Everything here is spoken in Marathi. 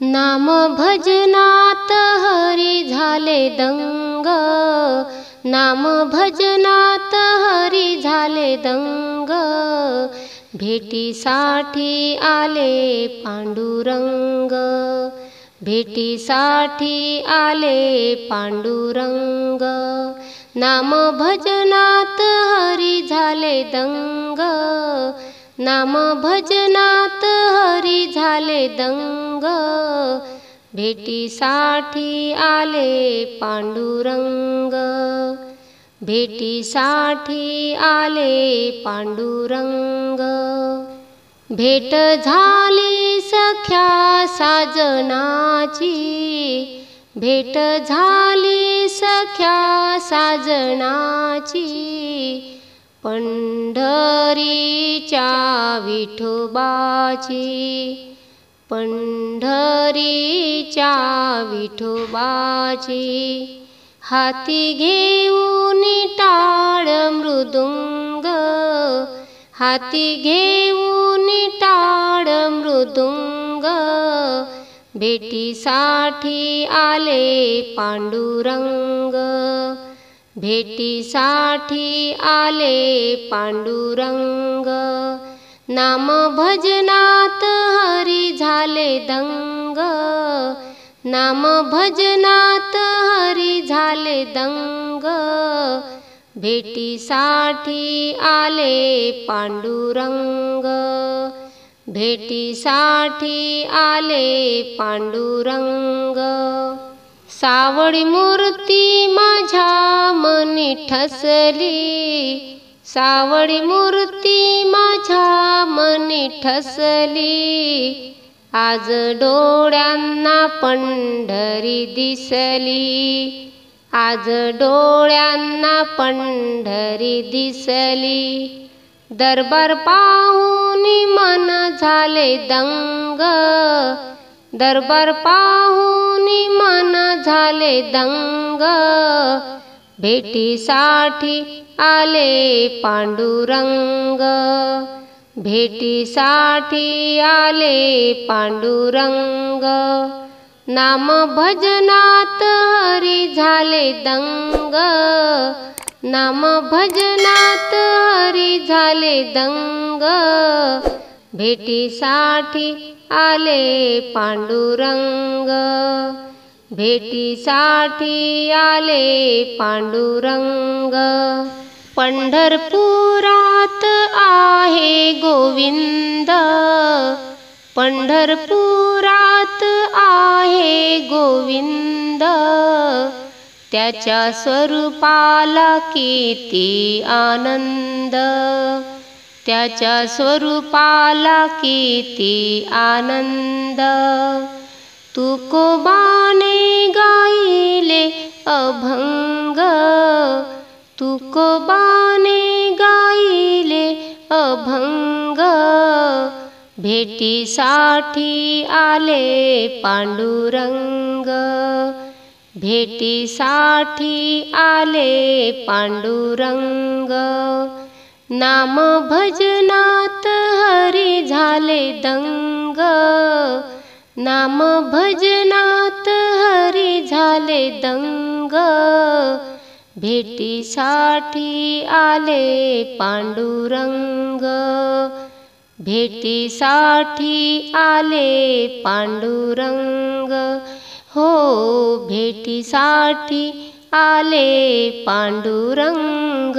नाम भजनात हरी झाले दंग, नाम भजनात हरी झाले दंग, भेटीसाठी आले पांडुरंग, भेटीसाठी आले पांडुरंग। नाम भजनात हरी झाले दंग, नाम भजनात हरी झाले दंग, भेटीसाठी आले पांडुरंग, भेटीसाठी आले पांडुरंग। भेट झाली सख्या साजनाची, भेट झाली सख्या साजनाची, पंढरीच्या विठोबाची, पंढरीच्या विठोबाची। हाती घेऊन टाळ मृदुंग, हाती घेऊन टाळ मृदुंग, भेटीसाठी आले पांडुरंग, भेटीसाठी आले पांडुरंग। नाम भजनात हरी झाले दंग, नाम भजनात हरी झाले दंग, भेटीसाठी आले पांडुरंग, भेटीसाठी आले पांडुरंग। सावळी मूर्ती माझ्या मनी ठसली, सावळी मूर्ती माझ्या मनी ठसली, आज डोळ्यांना पंढरी दिसली, आज डोळ्यांना पंढरी दिसली। दरबार पाहून मन झाले दंग, दरबार पाहून मन झाले दंग, भेटीसाठी आले पांडुरंग, भेटीसाठी आले पांडुरंग। नाम भजनात हरी झाले दंग, नाम भजनात हरी झाले दंग, भेटीसाठी आले पांडुरंग, भेटीसाठी आले पांडुरंग। पंढरपुरात आहे गोविंद, पंढरपुरात आहे गोविंद, त्याच्या स्वरूपाला किती आनंद, त्याच्या स्वरूपाला किती आनंद। तुकोबाने गायले अभंग, तुकोबाने गायले अभंग, भेटीसाठी आले पांडुरंग, भेटीसाठी आले पांडुरंग। नाम भजनात हरी झाले दंग, नाम भजनात हरी झाले दंग, भेटीसाठी आले पांडुरंग, भेटीसाठी आले पांडुरंग। हो, भेटीसाठी आले पांडुरंग।